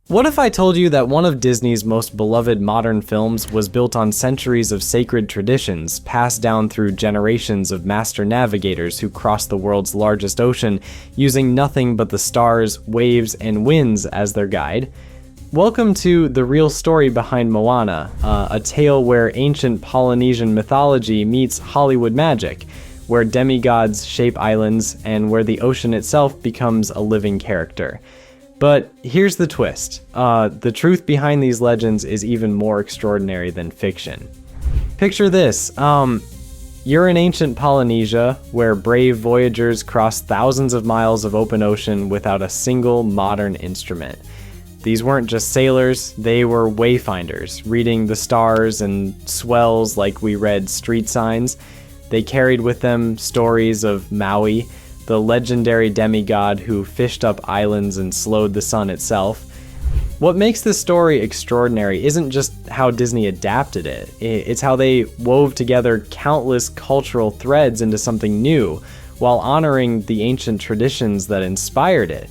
What if I told you that one of Disney's most beloved modern films was built on centuries of sacred traditions, passed down through generations of master navigators who crossed the world's largest ocean using nothing but the stars, waves, and winds as their guide? Welcome to the real story behind Moana, a tale where ancient Polynesian mythology meets Hollywood magic, where demigods shape islands, and where the ocean itself becomes a living character. But here's the twist. The truth behind these legends is even more extraordinary than fiction. Picture this. You're in ancient Polynesia, where brave voyagers crossed thousands of miles of open ocean without a single modern instrument. These weren't just sailors, they were wayfinders, reading the stars and swells like we read street signs. They carried with them stories of Maui, the legendary demigod who fished up islands and slowed the sun itself. What makes this story extraordinary isn't just how Disney adapted it, it's how they wove together countless cultural threads into something new, while honoring the ancient traditions that inspired it.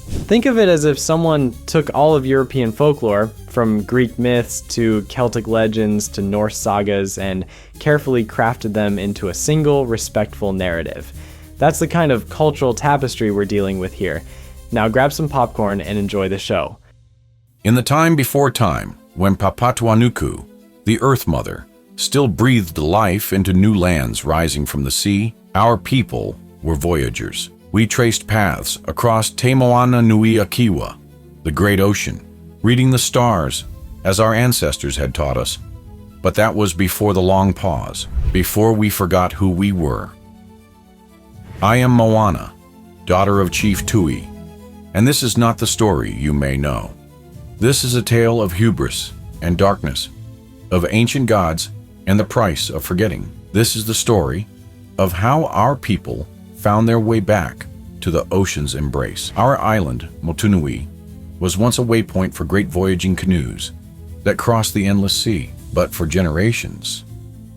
Think of it as if someone took all of European folklore, from Greek myths to Celtic legends to Norse sagas, and carefully crafted them into a single, respectful narrative. That's the kind of cultural tapestry we're dealing with here. Now grab some popcorn and enjoy the show. In the time before time, when Papatuanuku, the Earth Mother, still breathed life into new lands rising from the sea, our people were voyagers. We traced paths across Te Moana-nui-a-Kiwa, the great ocean, reading the stars as our ancestors had taught us. But that was before the long pause, before we forgot who we were. I am Moana, daughter of Chief Tui, and this is not the story you may know. This is a tale of hubris and darkness, of ancient gods and the price of forgetting. This is the story of how our people found their way back to the ocean's embrace. Our island, Motunui, was once a waypoint for great voyaging canoes that crossed the endless sea, but for generations,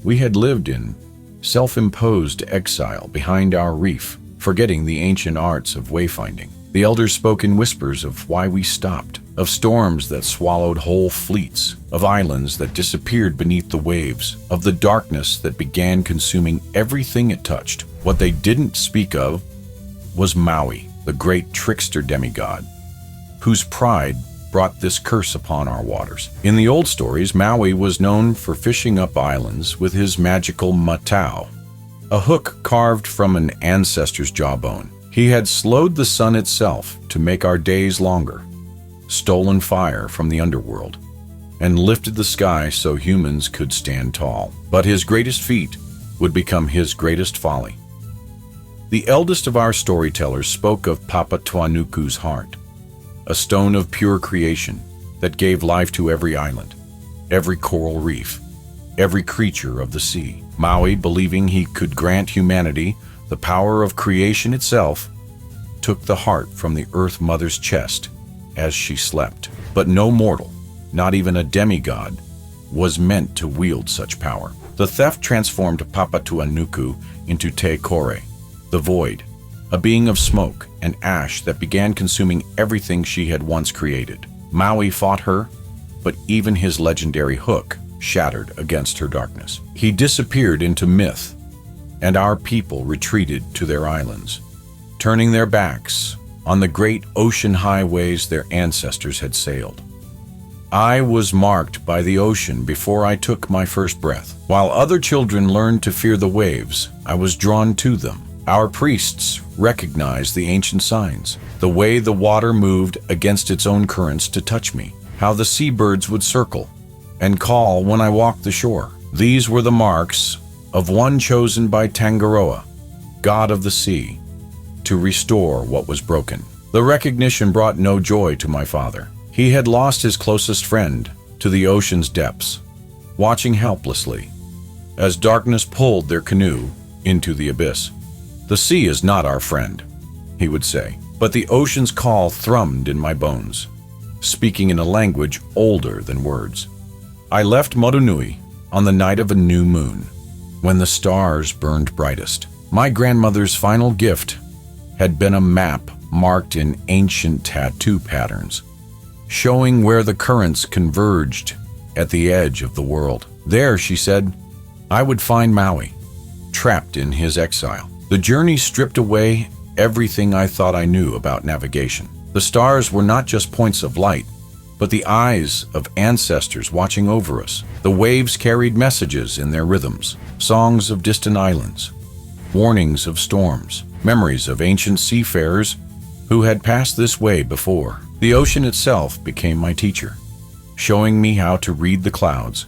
we had lived in self-imposed exile behind our reef, forgetting the ancient arts of wayfinding. The elders spoke in whispers of why we stopped, of storms that swallowed whole fleets, of islands that disappeared beneath the waves, of the darkness that began consuming everything it touched. What they didn't speak of was Maui, the great trickster demigod, whose pride brought this curse upon our waters. In the old stories, Maui was known for fishing up islands with his magical matau, a hook carved from an ancestor's jawbone. He had slowed the sun itself to make our days longer, stolen fire from the underworld, and lifted the sky so humans could stand tall. But his greatest feat would become his greatest folly. The eldest of our storytellers spoke of Papatuanuku's heart, a stone of pure creation that gave life to every island, every coral reef, every creature of the sea. Maui, believing he could grant humanity the power of creation itself, took the heart from the Earth Mother's chest as she slept. But no mortal, not even a demigod, was meant to wield such power. The theft transformed Papatuanuku into Te Kore, the void, a being of smoke and ash that began consuming everything she had once created. Maui fought her, but even his legendary hook shattered against her darkness. He disappeared into myth, and our people retreated to their islands, turning their backs on the great ocean highways their ancestors had sailed. I was marked by the ocean before I took my first breath. While other children learned to fear the waves, I was drawn to them. Our priests recognized the ancient signs, the way the water moved against its own currents to touch me, how the seabirds would circle and call when I walked the shore. These were the marks of one chosen by Tangaroa, god of the sea, to restore what was broken. The recognition brought no joy to my father. He had lost his closest friend to the ocean's depths, watching helplessly as darkness pulled their canoe into the abyss. "The sea is not our friend," he would say, but the ocean's call thrummed in my bones, speaking in a language older than words. I left Motunui on the night of a new moon, when the stars burned brightest. My grandmother's final gift had been a map marked in ancient tattoo patterns. showing where the currents converged at the edge of the world. There, she said, I would find Maui, trapped in his exile. The journey stripped away everything I thought I knew about navigation. The stars were not just points of light, but the eyes of ancestors watching over us. The waves carried messages in their rhythms, songs of distant islands, warnings of storms, memories of ancient seafarers who had passed this way before. The ocean itself became my teacher, showing me how to read the clouds,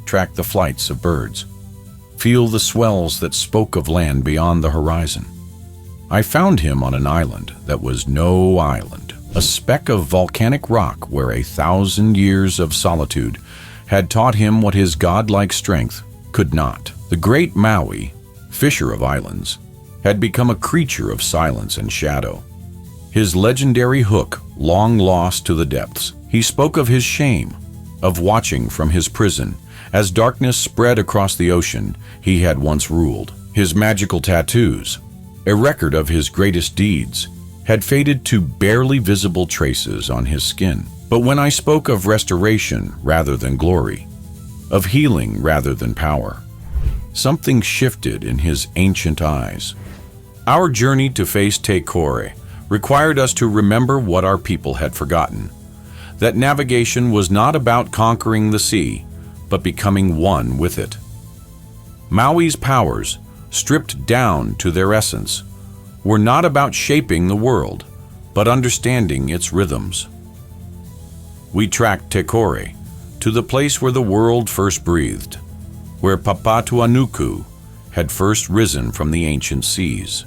track the flights of birds, feel the swells that spoke of land beyond the horizon. I found him on an island that was no island, a speck of volcanic rock where 1,000 years of solitude had taught him what his godlike strength could not. The great Maui, fisher of islands, had become a creature of silence and shadow. His legendary hook long lost to the depths. He spoke of his shame, of watching from his prison as darkness spread across the ocean he had once ruled. His magical tattoos, a record of his greatest deeds, had faded to barely visible traces on his skin. But when I spoke of restoration rather than glory, of healing rather than power, something shifted in his ancient eyes. Our journey to face Te Kore required us to remember what our people had forgotten, that navigation was not about conquering the sea, but becoming one with it. Maui's powers, stripped down to their essence, were not about shaping the world, but understanding its rhythms. We tracked Te Kore to the place where the world first breathed, where Papatuanuku had first risen from the ancient seas.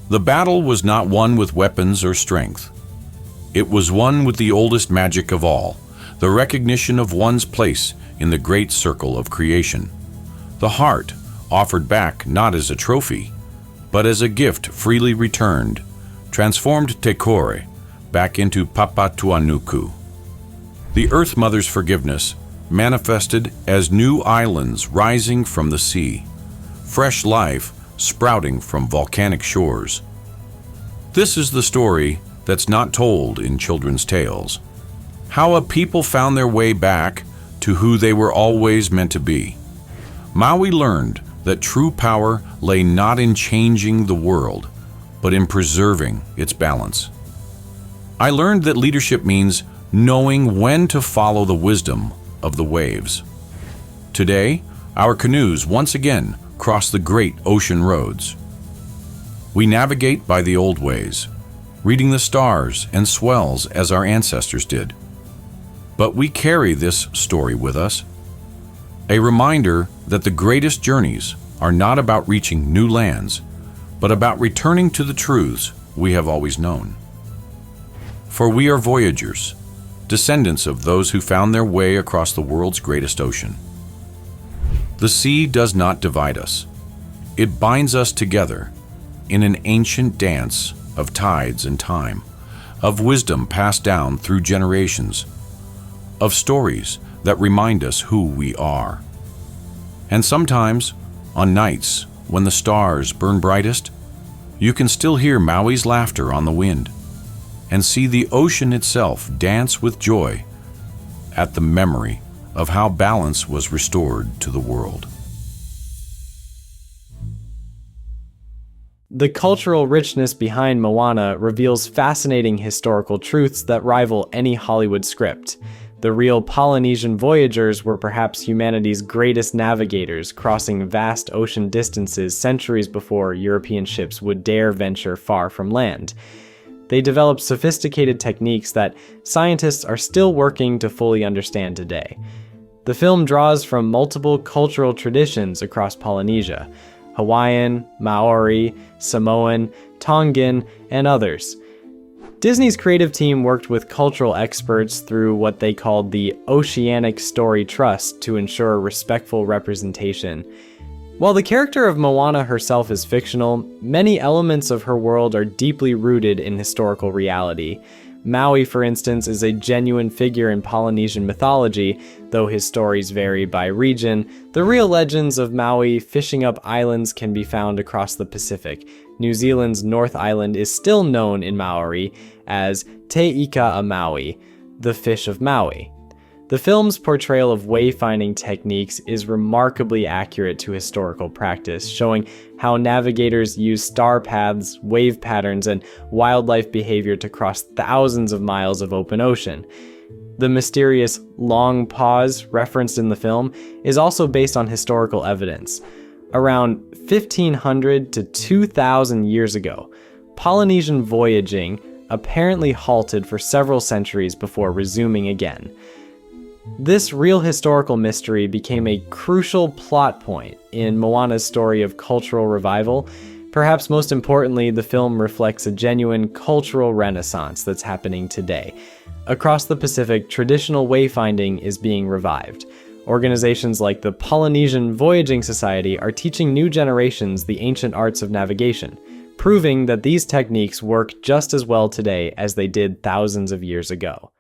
The battle was not won with weapons or strength. It was won with the oldest magic of all, the recognition of one's place in the great circle of creation. The heart, offered back not as a trophy, but as a gift freely returned, transformed Te Kore back into Papatuanuku. The Earth Mother's forgiveness manifested as new islands rising from the sea, fresh life sprouting from volcanic shores. This is the story that's not told in children's tales. How a people found their way back to who they were always meant to be. Maui learned that true power lay not in changing the world, but in preserving its balance. I learned that leadership means knowing when to follow the wisdom of the waves. Today, our canoes once again cross the great ocean roads. We navigate by the old ways, reading the stars and swells as our ancestors did. But we carry this story with us, a reminder that the greatest journeys are not about reaching new lands, but about returning to the truths we have always known. For we are voyagers, descendants of those who found their way across the world's greatest ocean. The sea does not divide us. It binds us together in an ancient dance of tides and time, of wisdom passed down through generations, of stories that remind us who we are. And sometimes, on nights when the stars burn brightest, you can still hear Maui's laughter on the wind and see the ocean itself dance with joy at the memory of how balance was restored to the world. The cultural richness behind Moana reveals fascinating historical truths that rival any Hollywood script. The real Polynesian voyagers were perhaps humanity's greatest navigators, crossing vast ocean distances centuries before European ships would dare venture far from land. They developed sophisticated techniques that scientists are still working to fully understand today. The film draws from multiple cultural traditions across Polynesia: Hawaiian, Maori, Samoan, Tongan, and others. Disney's creative team worked with cultural experts through what they called the Oceanic Story Trust to ensure respectful representation. While the character of Moana herself is fictional, many elements of her world are deeply rooted in historical reality. Maui, for instance, is a genuine figure in Polynesian mythology, though his stories vary by region. The real legends of Maui fishing up islands can be found across the Pacific, New Zealand's North Island is still known in Maori as Te Moana-nui-a-Kiwa, the fish of Maui. The film's portrayal of wayfinding techniques is remarkably accurate to historical practice, showing how navigators use star paths, wave patterns, and wildlife behavior to cross thousands of miles of open ocean. The mysterious long pause referenced in the film is also based on historical evidence. Around 1500 to 2000 years ago, Polynesian voyaging apparently halted for several centuries before resuming again. This real historical mystery became a crucial plot point in Moana's story of cultural revival. Perhaps most importantly, the film reflects a genuine cultural renaissance that's happening today. Across the Pacific, traditional wayfinding is being revived. Organizations like the Polynesian Voyaging Society are teaching new generations the ancient arts of navigation, proving that these techniques work just as well today as they did thousands of years ago.